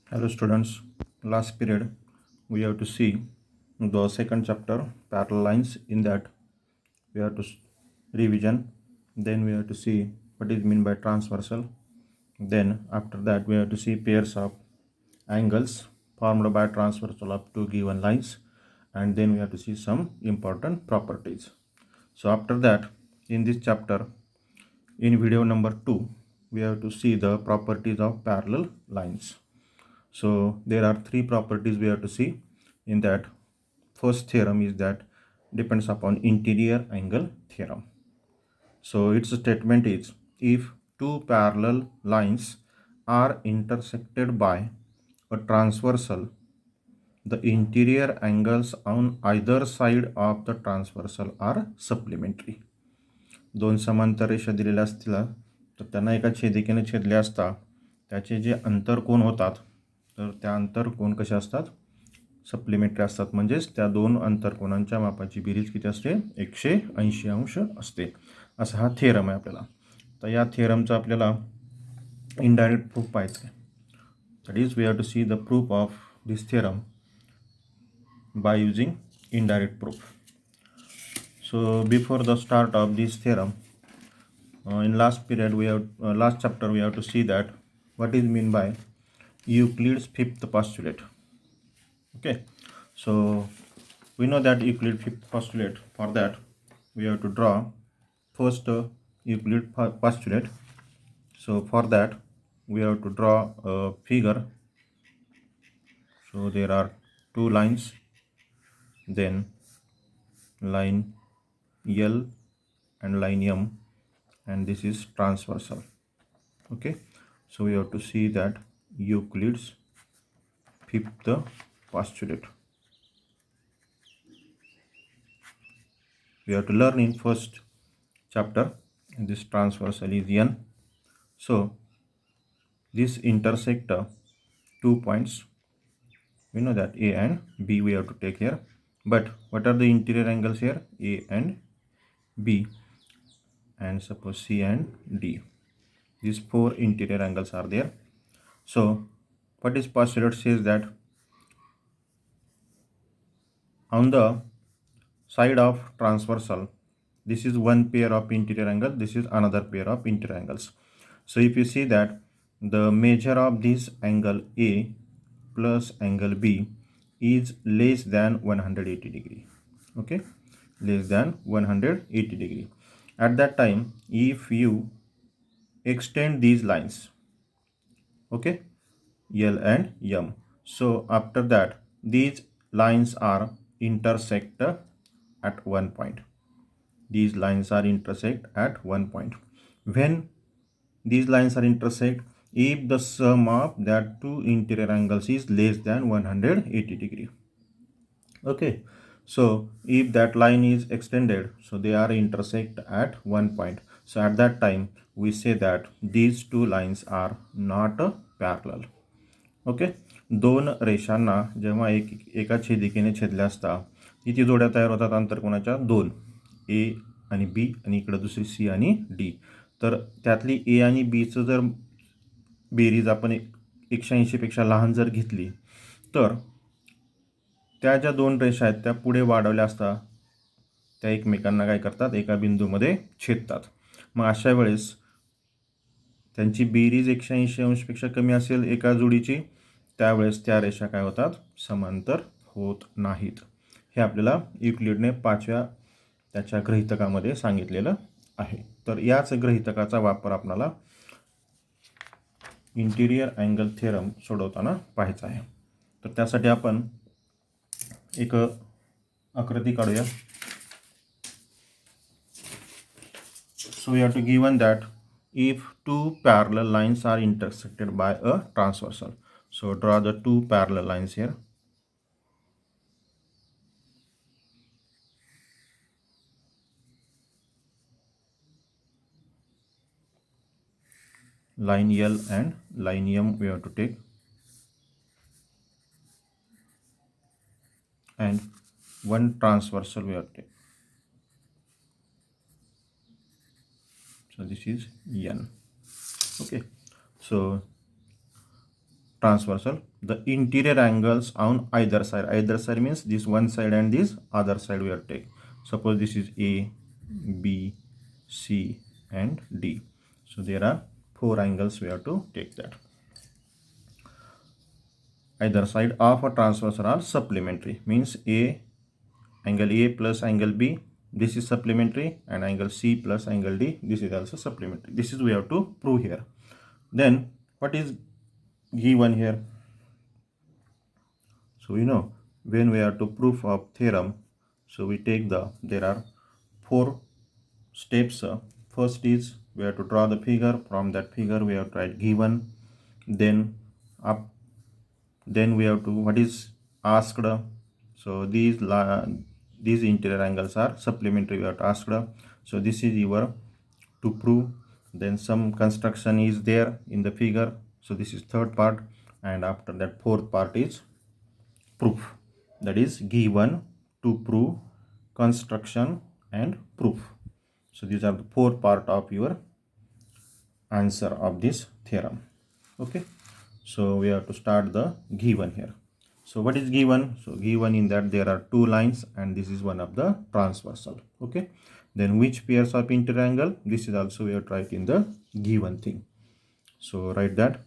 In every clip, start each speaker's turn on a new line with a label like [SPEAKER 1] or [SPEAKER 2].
[SPEAKER 1] Hello students, last period we have to see the second chapter parallel lines. In that we have to revision, then we have to see what is meant by transversal, then after that we have to see pairs of angles formed by transversal of two given lines, and then we have to see some important properties. So after that, in this chapter, in video number 2, we have to see the properties of parallel lines. So there are three properties we have to see. In that, first theorem is that depends upon interior angle theorem. So its statement is, if two parallel lines are intersected by a transversal, the interior angles on either side of the transversal are supplementary. दोन समांतर रेषा दिलेल्या असतील तर त्यांना एका छेदिकेने छेदले असता त्याचे जे अंतरकोन होतात तर त्या अंतरकोन कसे असतात, सप्लिमेंटरी असतात. म्हणजेच त्या दोन अंतरकोनांच्या मापाची बेरीज किती असते, 180 अंश असते. असा हा थिअरम आहे आपल्याला. तर या थिअरमचा आपल्याला इनडायरेक्ट प्रूफ पाहायचं आहे. That is we have to see the proof of this theorem by using indirect proof. So before the start of this theorem, in last period we have last chapter we have to see that what is mean by Euclid's fifth postulate. Okay, so we know that Euclid fifth postulate. For that we have to draw first Euclid postulate. So for that we have to draw a figure. So there are two lines, then line L and line M, and this is transversal. Okay, so we have to see that Euclid's fifth postulate. We have to learn in first chapter, and this transversal is N. So this intersect two points. We know that A and B we have to take here, but what are the interior angles here? A and B, and suppose C and D. These four interior angles are there. So what is postulate says that on the side of transversal, this is one pair of interior angle, this is another pair of interior angles. So if you see that the measure of this angle A plus angle B is less than 180 degree. Okay, less than 180 degree. At that time, if you extend these lines, okay, L and M, so after that these lines are intersect at one point. These lines are intersect at one point. When these lines are intersect, if the sum of that two interior angles is less than 180 degree. Okay, so if that line is extended, so they are intersect at one point. So at that time we say that these two lines are not parallel. Okay, दोन रेषांना जेव्हा एका छेदिकेने छेदल्या असता किती जोड्या तयार होतात अंतरकोनाच्या? दोन, ए आणि बी, आणि इकडं दुसरी सी आणि डी. तर त्यातली ए आणि बीचं जर बेरीज आपण 180 पेक्षा लहान जर घेतली तर त्या ज्या दोन रेषा आहेत त्या पुढे वाढवल्या असता त्या एकमेकांना काय करतात, एका बिंदूमध्ये छेदतात. मग अशा वेळेस त्यांची बेरीज 180 अंशपेक्षा कमी असेल एका जोडीची, त्यावेळेस त्या रेषा काय होतात, समांतर होत नाहीत. हे आपल्याला युक्लिडने 5व्या त्याच्या गृहीतकामध्ये सांगितलेलं आहे. तर याच गृहीतकाचा वापर आपल्याला इंटिरियर अँगल थिअरम सोडवताना पाहायचा आहे. तर त्यासाठी आपण एक आकृती काढूया. So we have to given that if two parallel lines are intersected by a transversal. So draw the two parallel lines here. Line L and line M we have to take, and one transversal we have to take. So this is N. Okay, so transversal, the interior angles on either side. Either side means this one side and this other side we are take. Suppose this is A, B, C and D. So there are 4 angles we have to take that. Either side of a transversal are supplementary, means angle A plus angle B, this is supplementary, and angle C plus angle D, this is also supplementary. This is we have to prove here. Then what is given here? So when we have to proof of theorem, so we take there are 4 steps. First is we have to draw the figure. From that figure we have to write given, then we have to what is asked. So these interior angles are supplementary, we have to asked. So this is your to prove. Then some construction is there in the figure, so this is third part, and after that fourth part is proof, that is given, to prove, construction and proof. So these are the 4 part of your answer of this theorem. Okay, so we have to start the given here. So what is given? So given in that there are 2 lines and this is one of the transversal. Okay, then which pairs of interior angle? This is also we have to write in the given thing. So write that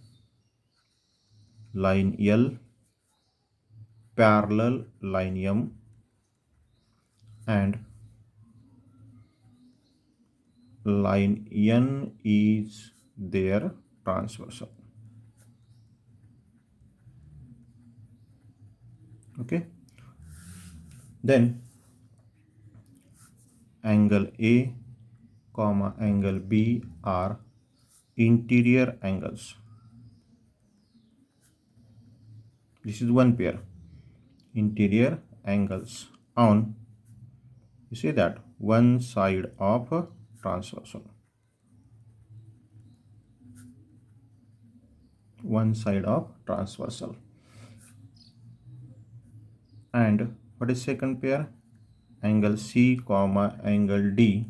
[SPEAKER 1] line L parallel line M and line N is their transversal. Okay, then angle A comma angle B are interior angles. This is one pair, interior angles on, you see that, one side of a transversal, one side of transversal. And what is second pair? Angle C comma angle D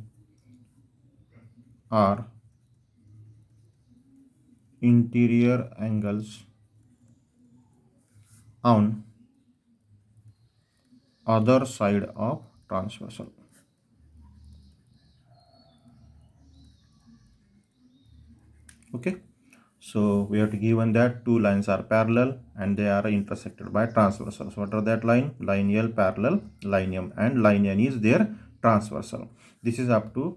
[SPEAKER 1] are interior angles on other side of transversal. Okay, so we have to given that 2 lines are parallel and they are intersected by transversal. So what are that line? Line L parallel line M, and line N is their transversal. This is up to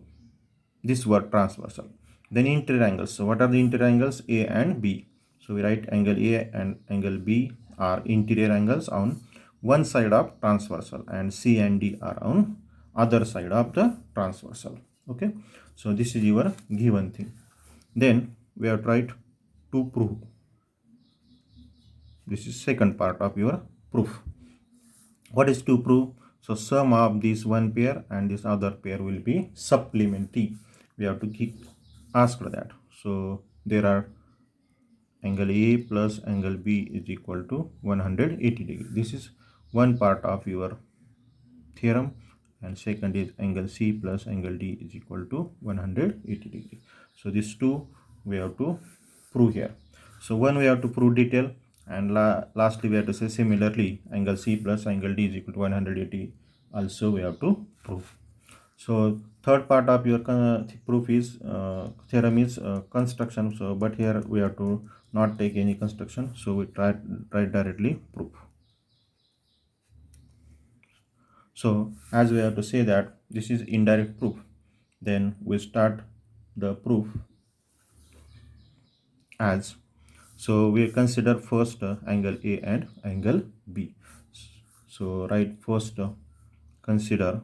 [SPEAKER 1] this word transversal. Then interior angles. So what are the interior angles? A and B. So we write angle A and angle B are interior angles on one side of transversal, and C and D are on other side of the transversal. Okay, so this is your given thing. Then we have tried to prove. This is second part of your proof. What is to prove? So sum of this one pair and this other pair will be supplementary. We have to ask that. So there are angle A plus angle B is equal to 180 degree. This is one part of your theorem, and second is angle C plus angle D is equal to 180 degree. So these two we have to prove here. So one we have to prove detail, and lastly we have to say similarly angle C plus angle D is equal to 180 also we have to prove. So third part of your proof is theorem is construction. So but here we have to not take any construction, so we try directly proof. So as we have to say that this is indirect proof, then we start the proof as, so we consider first angle A and angle B. So write first consider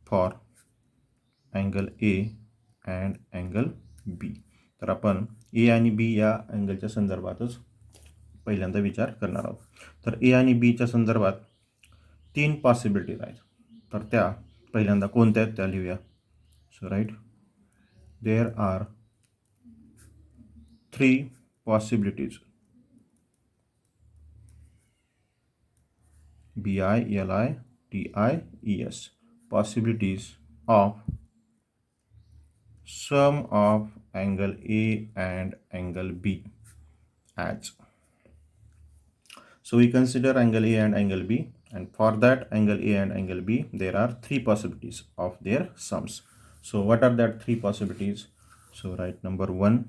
[SPEAKER 1] for angle A and angle B. तर आपण A आणि B या अँगलच्या संदर्भातच पहिल्यांदा विचार करणार आहोत. तर A आणि B च्या संदर्भात 3 पॉसिबिलिटीज आहेत. तर त्या पहिल्यांदा कोणत्या आहेत त्या लिहूया. So right, there are 3 possibilities. BILITIES possibilities of sum of angle A and angle B as. So we consider angle A and angle B, and for that angle A and angle B, there are three possibilities of their sums. So what are that three possibilities? So write number 1,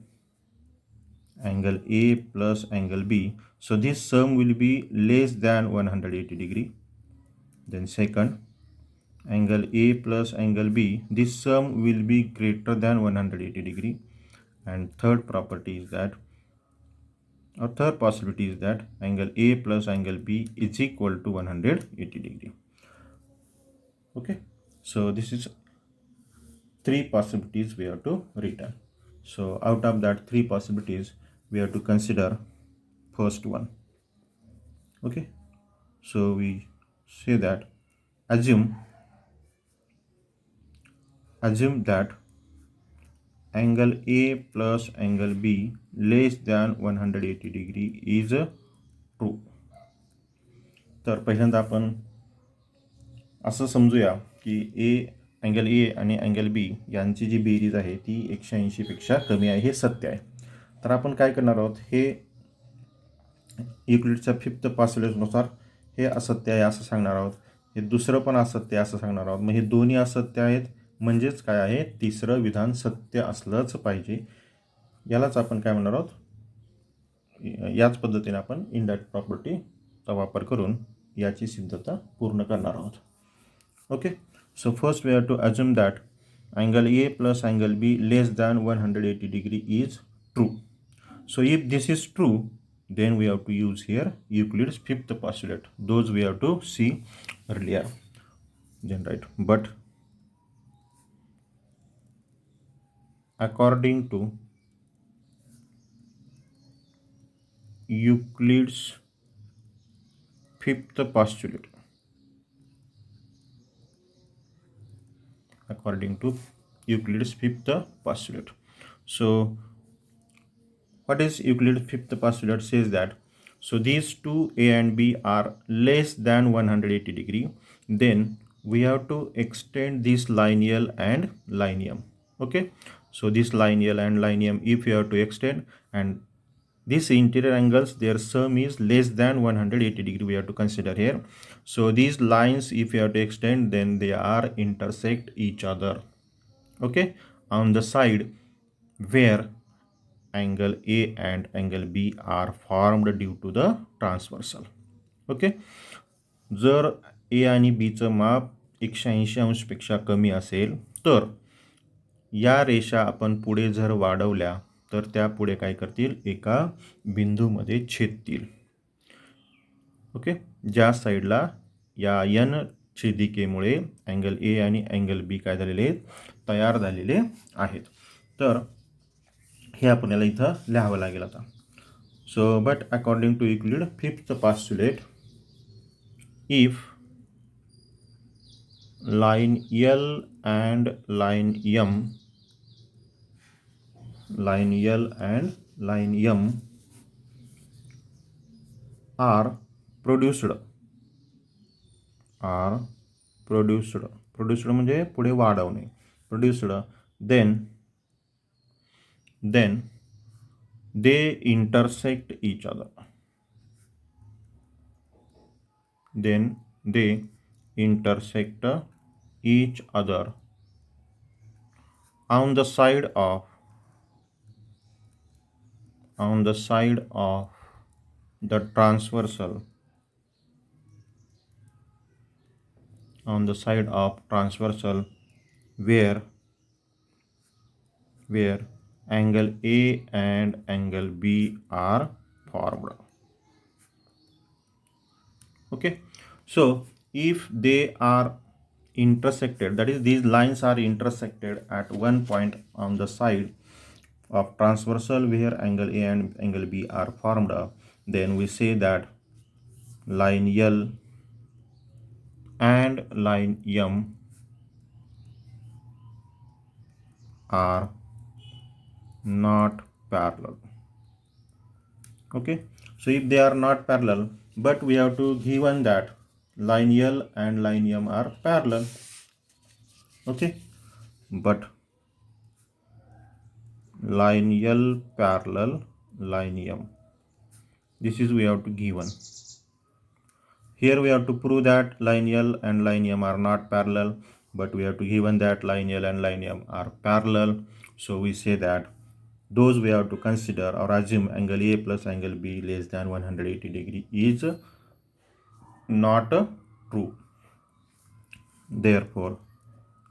[SPEAKER 1] angle A plus angle B. So this sum will be less than 180 degree. Then second, angle A plus angle B, this sum will be greater than 180 degree. And third property is that, or third possibility is that angle A plus angle B is equal to 180 degree. Okay, so this is three possibilities we have to return. So out of that three possibilities, we have to consider first one. Okay, so we say that assume that angle A plus angle B less than 180 degree is true. तर पहिल्यांदा आपण असं समजूया की angle A आणि angle B यांची जी berries आहे ती 180 पेक्षा कमी आहे, हे सत्य आहे. तर आपण काय करणार आहोत, हे युक्लिडच्या फिफ्थ पॉस्युलेटनुसार हे असत्य आहे असं सांगणार आहोत, हे दुसरं पण असत्य आहे असं सांगणार आहोत. मग हे दोन्ही असत्य आहेत, म्हणजेच काय आहे, तिसरं विधान सत्य असलंच पाहिजे. यालाच आपण काय म्हणणार आहोत, याच पद्धतीने आपण इनडायरेक्ट प्रॉपर्टीचा वापर करून याची सिद्धता पूर्ण करणार आहोत. Okay, so first we have to assume that angle A plus angle B less than 180 degree is true. So if this is true, then we have to use here Euclid's fifth postulate. Those we have to see earlier. Then write, but according to Euclid's fifth postulate, according to Euclid's fifth postulate. So what is Euclid's fifth postulate? Says that, so these two A and B are less than 180 degree, then we have to extend this line L and line M. Okay, so this line L and line M, if you have to extend, and these interior angles, their sum is less than 180 degree, we have to consider here. So these lines, if you have to extend, then they are intersect each other. Okay, on the side where angle A and angle B are formed due to the transversal. Okay, जर A आणि B चं माप 180 अंशपेक्षा कमी असेल तर या रेषा आपण पुढे जर वाढवल्या तर त्या पुढे काय करतील, एका बिंदूमध्ये छेदतील. ओके, ज्या साईडला या n छेदिकेमुळे अँगल ए आणि अँगल बी काय झालेले आहेत, तयार झालेले आहेत. तर हे आपल्याला इथं लिहावं लागेल आता. So but according to Euclid fifth postulate, if line L and line M are produced म्हणजे पुढे वाढवणे, produced, then they intersect each other. Then they intersect each other on the side of the transversal, where angle A and angle B are formed. Okay, so if they are intersected, that is these lines are intersected at one point on the side of transversal where angle A and angle B are formed, then we say that line L and line M are not parallel. Okay, so if they are not parallel, but we have to given that line L and line M are parallel. Okay, but lineal parallel lineum. This is we have to given. Here we have to prove that lineal and lineum are not parallel, but we have to given that lineal and lineum are parallel. So we say that those we have to consider or assume angle A plus angle B less than 180 degree is not true. Therefore,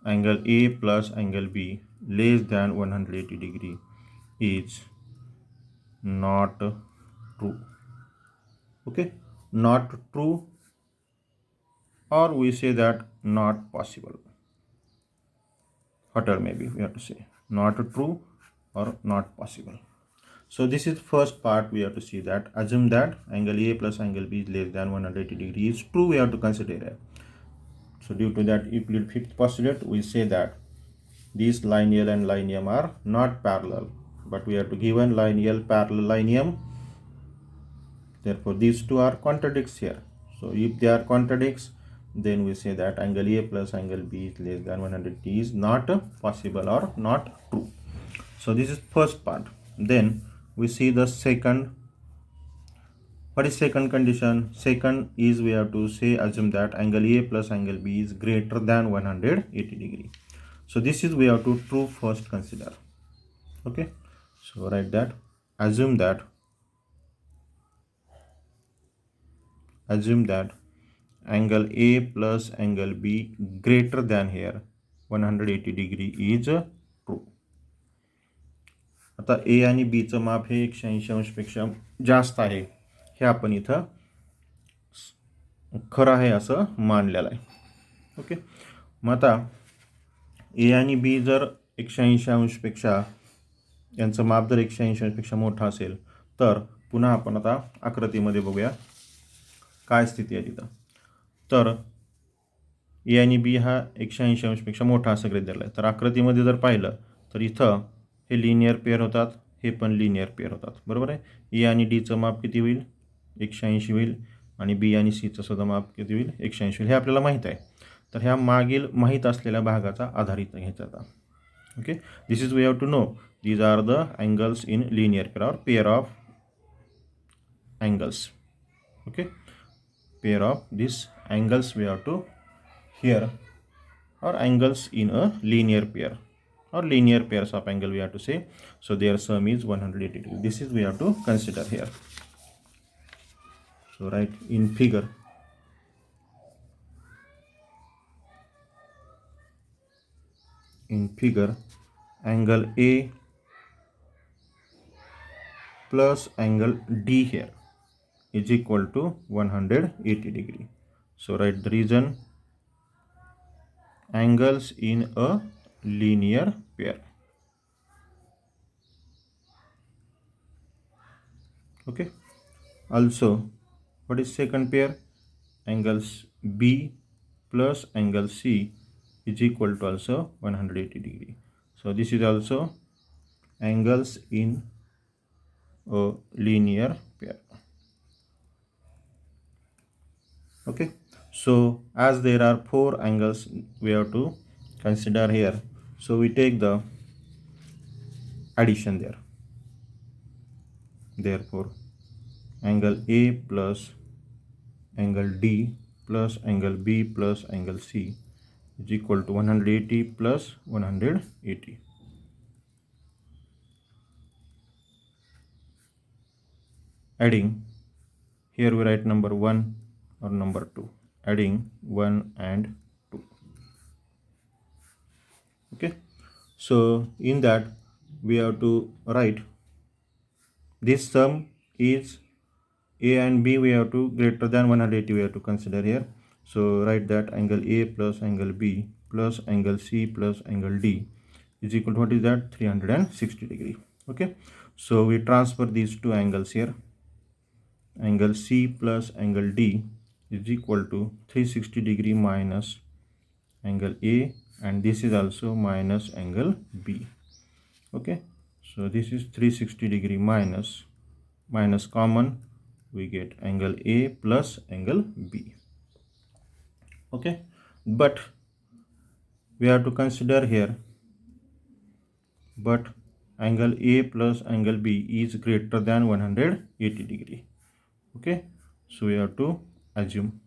[SPEAKER 1] angle A plus angle B less than 180 degree is not true. Okay, not true, or we say that not possible. Whatever maybe we have to say, not true or not possible. So this is first part. We have to see that assume that angle A plus angle B is less than 180 degree is true. We have to consider it. So due to that Euclid fifth postulate, we say that these lineal and lineum are not parallel, but we have to given lineal parallel lineum. Therefore these two are contradicts here. So if they are contradicts, then we say that angle A plus angle B is less than 180 is not possible or not true. So this is first part. Then we see the second. What is second condition? Second is we have to say assume that angle A plus angle B is greater than 180 degree. So this is we have to true first consider. Okay, so write that assume that angle A plus angle B greater than here 180 degree is true. आता A आणि B चं माप हे 180 अंशपेक्षा जास्त आहे, हे आपण इथं खरं आहे असं मानलेलं आहे. ओके, मग आता ए आणि बी जर 180 अंशपेक्षा यांचं माप जर 180 अंशपेक्षा मोठा असेल तर पुन्हा आपण आता आकृतीमध्ये बघूया काय स्थिती आहे तिथं. तर ए आणि बी हा 180 अंशपेक्षा मोठा असं गृहीत धरला आहे. तर आकृतीमध्ये जर पाहिलं तर इथं हे लिनियर पेअर होतात, हे पण लिनियर पेअर होतात, बरोबर आहे. ए आणि डीचं माप किती होईल? 180 होईल, आणि बी आणि सीचं सुद्धा माप किती होईल? 180 होईल. हे आपल्याला माहीत आहे. तर ह्या मागील माहीत असलेल्या भागाचा आधारित घ्यायचा आता. Okay, this is we have to know these are the angles in linear pair or pair of angles. Okay, pair of this angles we have to here or angles in a linear pair or linear pairs of angle we have to say. So their sum is 180 degree. This is we have to consider here. So write in figure angle A plus angle D here is equal to 180 degree. So write the reason angles in a linear pair. Okay, also what is second pair? Angles B plus angle C is equal to also 180 degree. So this is also angles in a linear pair. Okay, so as there are four angles we have to consider here, so we take the addition there. Therefore angle A plus angle D plus angle B plus angle C is equal to 180 plus 180. Adding, here we write number 1 or number 2, adding 1 and 2. Okay, so in that we have to write this sum is A and B we have to greater than 180 we have to consider here. So write that angle A plus angle B plus angle C plus angle D is equal to what is that? 360 degree. Okay, so we transfer these two angles here. Angle C plus angle D is equal to 360 degree minus angle A, and this is also minus angle B. Okay, so this is 360 degree minus common, we get angle A plus angle B. Okay, but we have to consider here, but angle A plus angle B is greater than 180 degree. Okay, so we have to assume.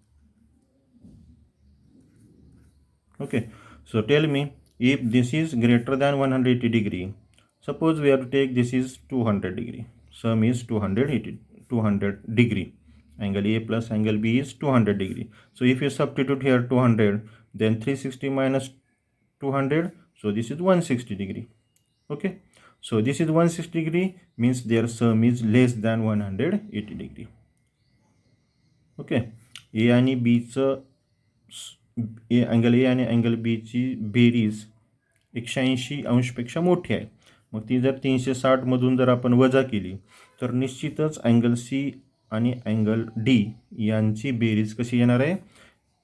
[SPEAKER 1] Okay, so tell me, if this is greater than 180 degree, suppose we have to take this is 200 degree, sum is 200 degree, angle A plus angle B is 200 degree. So if you substitute here 200, then 360 minus 200, so this is 160 degree. Okay, so this is 160 degree, means their sum is less than 180 degree. Okay, A आणि B चं angle A आणि angle बीची berries 180° मोठी आहे. मग ती जर 360 जर आपण वजा केली तर निश्चितच अँगल सी आणि अँगल डी यांची बेरीज कशी येणार आहे,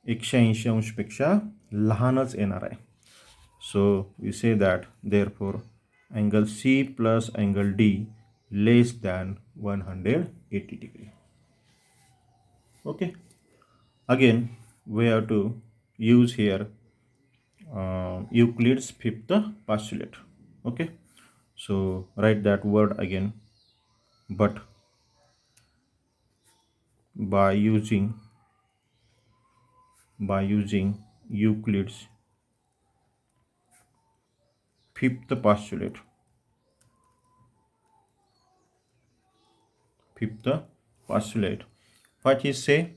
[SPEAKER 1] 180° लहानच येणार आहे. So we say that therefore angle C plus angle D less than 180 degree. Okay, again we have to use here Euclid's fifth postulate. Okay, so write that word again, but by using Euclid's fifth postulate. What he say?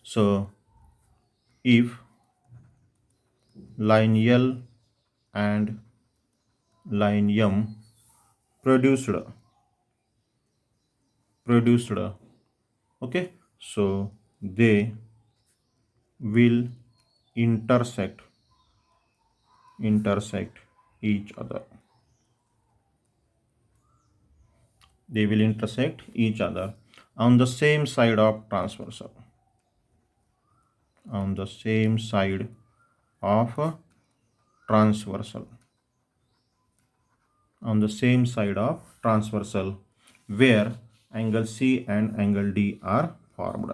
[SPEAKER 1] So if line L and line M produced, okay, so they will intersect each other. They will intersect each other on the same side of transversal. On the same side of transversal. On the same side of transversal, where angle C and angle D are formed.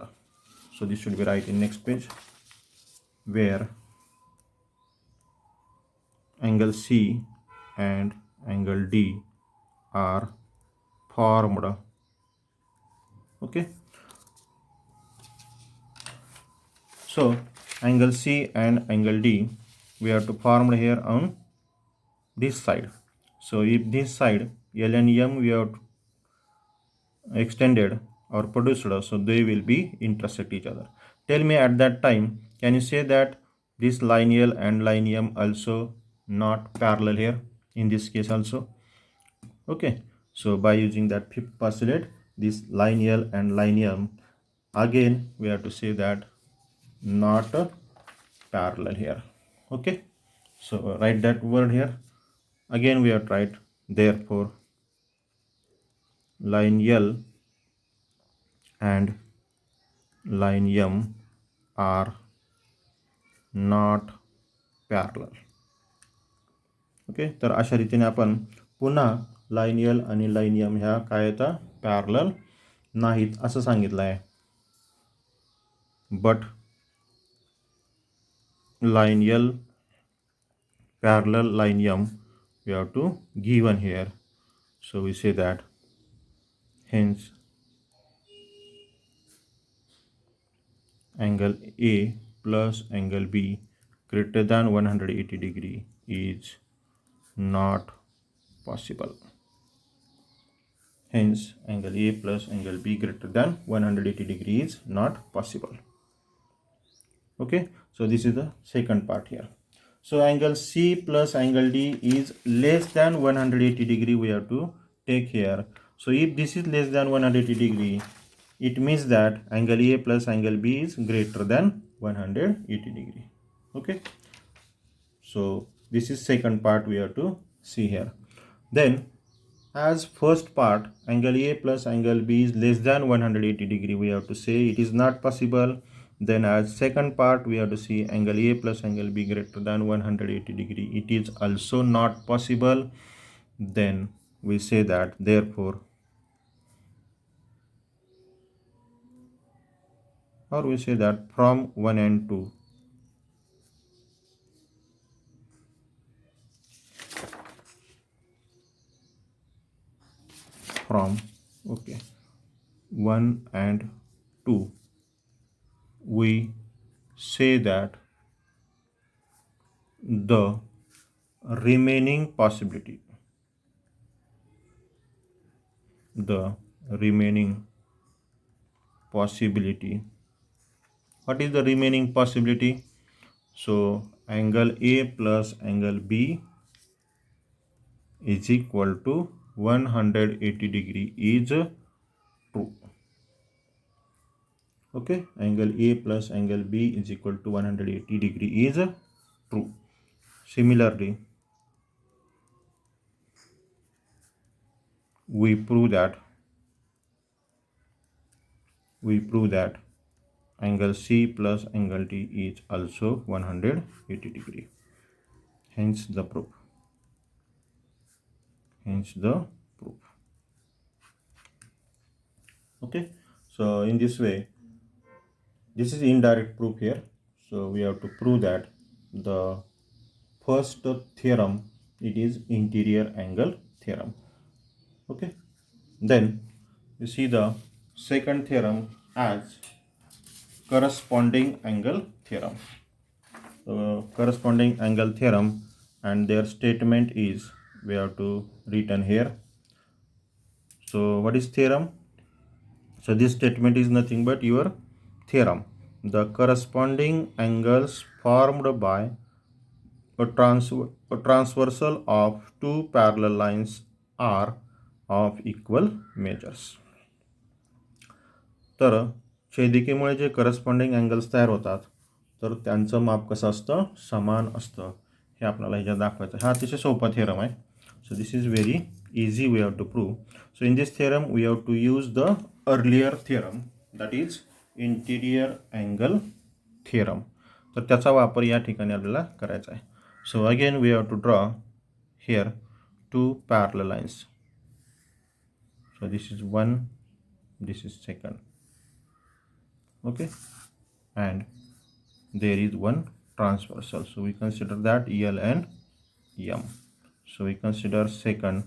[SPEAKER 1] So this should be right in next page. Where angle C and angle D are formed. Okay, so angle C and angle D we have to form here on this side. So if this side L and M we have extended or produced, so they will be intersect each other. Tell me at that time, can you say that this line L and line M also not parallel here in this case also? Okay, so by using that fifth postulate, this line L and line M, again we have to say that not parallel here. Okay, so write that word here. Again we have to write, therefore line L and line M are not parallel. Okay, तर अशा रीतीने आपण पुन्हा line L आणि line M ह्या काय आता parallel नाहीत असं सांगितलं आहे. But line L parallel line M we have to given here. So we say that hence angle A plus angle B greater than 180 degree is not possible. Hence angle A plus angle B greater than 180 degree is not possible. Okay, so this is the second part here. So angle C plus angle D is less than 180 degree we have to take here. So if this is less than 180 degree, it means that angle A plus angle B is greater than 180 degree. Okay, so this is second part we have to see here. Then as first part angle A plus angle B is less than 180 degree, we have to say it is not possible. Then as second part we have to see angle A plus angle B greater than 180 degree, it is also not possible. Then we say that therefore, or we say that from 1 and 2, from 1 and 2, we say that the remaining possibility, what is the remaining possibility? So angle A plus angle B is equal to 180 degree is true. Okay, angle A plus angle B is equal to 180 degree is true. Similarly, we prove that angle C plus angle D is also 180 degree. Hence the proof. Okay, so in this way, this is indirect proof here. So we have to prove that the first theorem, it is interior angle theorem. Okay, then you see the second theorem as corresponding angle theorem. Corresponding angle theorem, and their statement is, we have to written here. So what is theorem? So this statement is nothing but your theorem. The corresponding angles formed by a transversal of two parallel lines are of equal measures. तर छेदिकेमुळे जे corresponding angles तयार होतात, तर त्यांचं माप कसं असतं? समान असतं. हे आपल्याला ह्याच्यात दाखवायचं. हा अतिशय सोपा थिअरम आहे. So this is very easy way have to prove. So in this theorem we have to use the earlier theorem, that is interior angle theorem. तर त्याचा वापर या ठिकाणी आपल्याला करायचा आहे. So again we have to draw here two parallel lines. So this is one, this is second. Okay, and there is one transversal, so we consider that L and M. So we consider second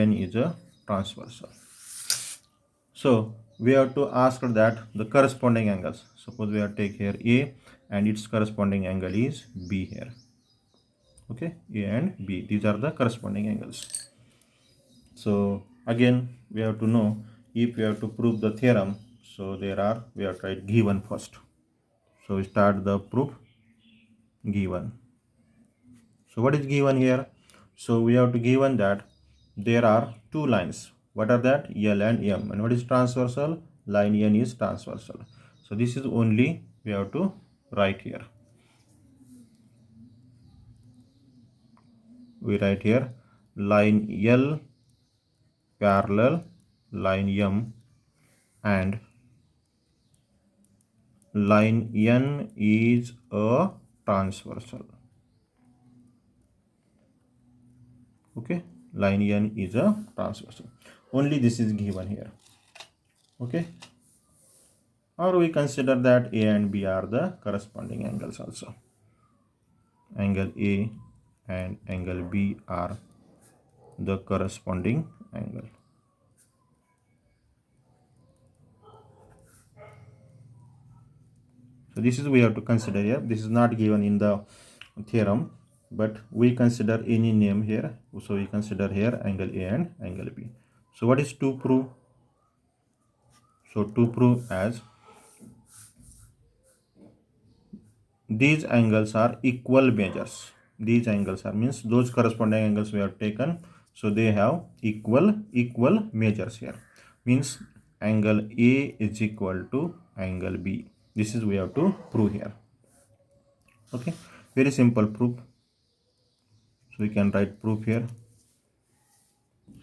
[SPEAKER 1] N is a transversal. So we have to ask that the corresponding angles. Suppose we have take here A and its corresponding angle is B here. Okay, A and B, these are the corresponding angles. So again we have to know, if we have to prove the theorem, so there are, we have tried given first. So we start the proof given. So what is given here? So we have to given that there are two lines. What are that? L and M. And what is transversal? Line N is transversal. So this is only we have to write here. We write here line L parallel line M, and line N is a transversal. Okay, line N is a transversal. Only this is given here. Okay, or we consider that A and B are the corresponding angles also. Angle A and angle B are the corresponding angle. So this is we have to consider here. This is not given in the theorem, but we consider any name here. So we consider here angle A and angle B. So what is to prove? So to prove as these angles are equal measures. These angles are means those corresponding angles we have taken. So they have equal measures here. Means angle A is equal to angle B. This is we have to prove here. Okay, very simple proof. So we can write proof here.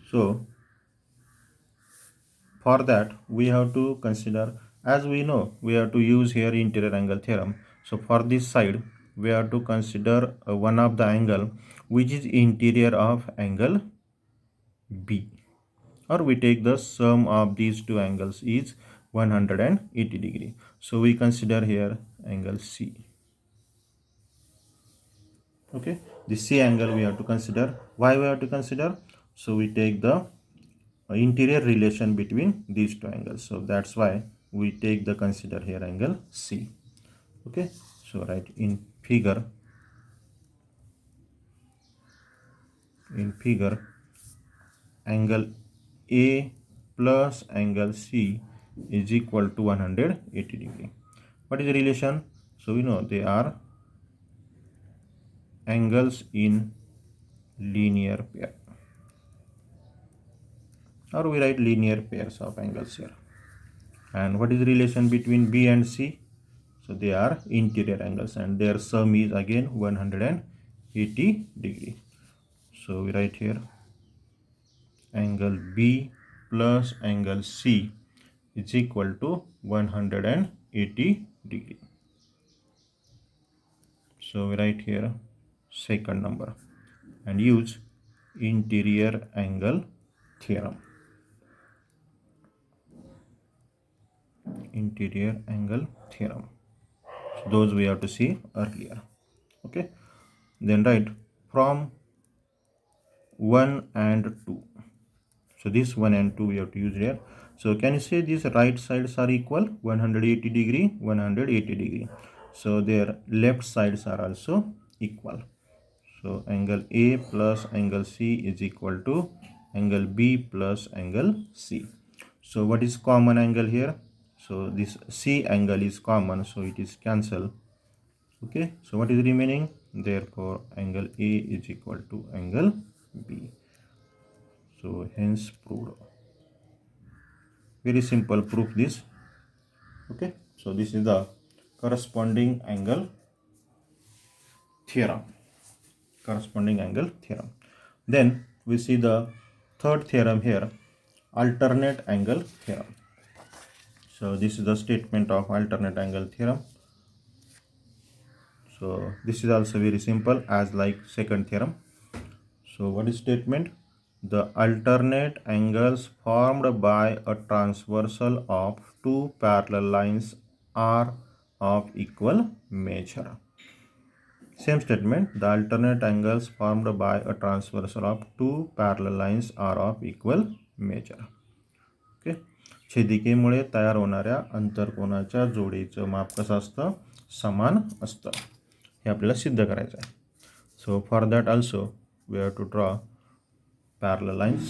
[SPEAKER 1] So for that we have to consider, as we know, we have to use here interior angle theorem. So for this side we have to consider one of the angle which is interior of angle B, or we take the sum of these two angles is 180 degree. So we consider here angle C. Okay, the C angle we have to consider. Why we have to consider? So we take the interior relation between these two angles. So that's why we take the consider here angle C. Okay, so right, in figure angle A plus angle C is equal to 180 degree. What is the relation? So we know they are angles in linear pair, or we write linear pairs of angles here. And what is the relation between B and C? So they are interior angles and their sum is again 180 degree. So we write here angle B plus angle C is equal to 180 degree. So we write here second number and use interior angle theorem. Interior angle theorem. So those we have to see earlier. Okay. Then write from 1 and 2. So this 1 and 2 we have to use here. So can you say these right sides are equal? 180 degree, 180 degree. So their left sides are also equal. So angle A plus angle C is equal to angle B plus angle C. So what is common angle here? So this C angle is common, so it is cancelled. Okay, so what is remaining? Therefore angle A is equal to angle B. So hence proved. Very simple proof this. Okay, so this is the corresponding angle theorem. Then we see the third theorem here, alternate angle theorem. So this is the statement of alternate angle theorem. So this is also very simple as like second theorem. So what is statement? The alternate angles formed by a transversal of two parallel lines are of equal measure. Same statement, the alternate angles formed by a transversal of two parallel lines are of equal measure. Okay, छेदिकेमुळे तयार होणाऱ्या अंतरकोनाच्या जोडीचं माप कसं असतं? समान असतं. हे आपल्याला सिद्ध करायचं आहे. So for that also we have to draw parallel lines.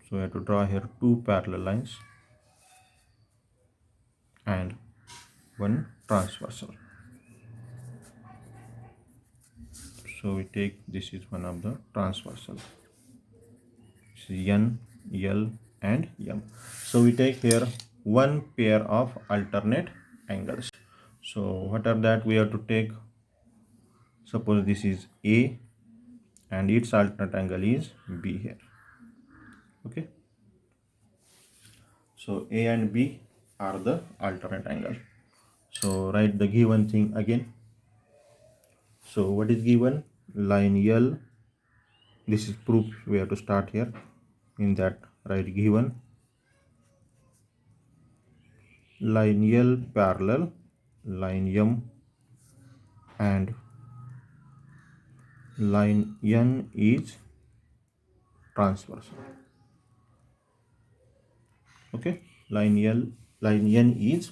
[SPEAKER 1] So we have to draw here two parallel lines and one transversal. So we take, this is one of the transversal. This is N, L and M. So we take here one pair of alternate angles. So what are that? We have to take, suppose this is A and its alternate angle is B here. Okay, so A and B are the alternate angle. So write the given thing again. So what is given? Line L, this is proof, we have to start here. In that write given line L parallel line M and line N is transversal. Okay, line N is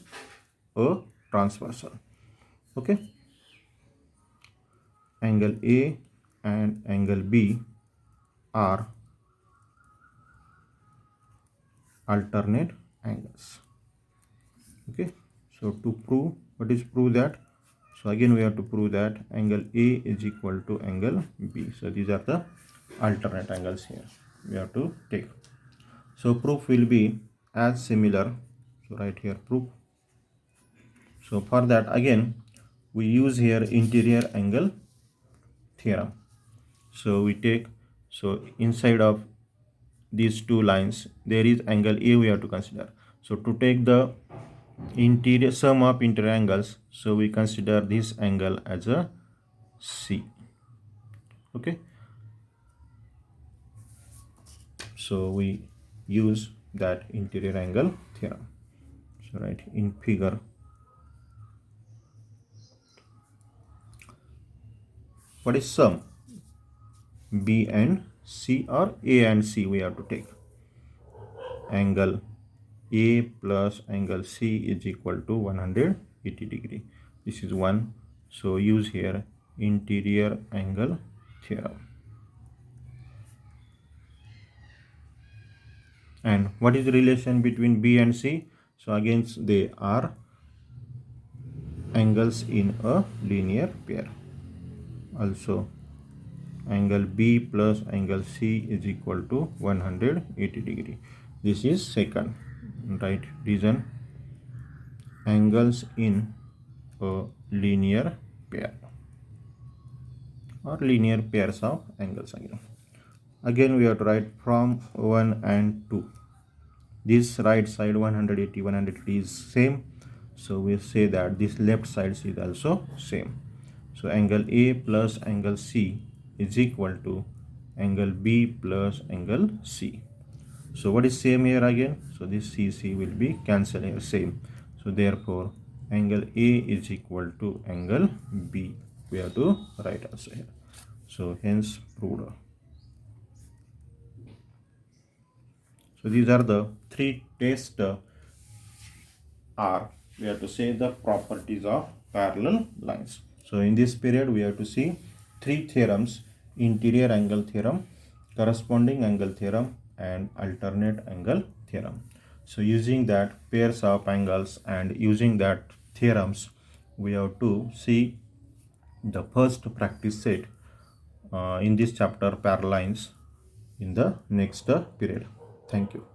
[SPEAKER 1] a transversal. Okay, angle A and angle B are alternate angles. Okay, so to prove, what is prove that? So again we have to prove that angle A is equal to angle B. So these are the alternate angles here we have to take. So proof will be as similar. So right here proof. So for that again we use here interior angle theorem. So we take, so inside of these two lines there is angle A we have to consider. So to take the interior sum of interior angles, so we consider this angle as a C. Okay, so we use that interior angle theorem. So right in figure, what is sum? B and C or A and C we have to take. Angle A plus angle C is equal to 180 degree. This is one. So use here interior angle theorem. And what is the relation between B and C? So again they are angles in a linear pair. Also angle B plus angle C is equal to 180 degree. This is second, right? Reason angles in a linear pair or linear pairs of angles again. Again we have to write from 1 and 2. This right side 180 180 is same, so we say that this left side is also same. So angle A plus angle C is equal to angle B plus angle C. So what is same here again? So this CC will be cancelled here, same. So therefore angle A is equal to angle B. We have to write also here. So hence proved. So these are the three tests are we have to say the properties of parallel lines. So in this period we have to see three theorems: interior angle theorem, corresponding angle theorem, and alternate angle theorem. So using that pairs of angles and using that theorems, we have to see the first practice set in this chapter parallel lines in the next period. Thank you.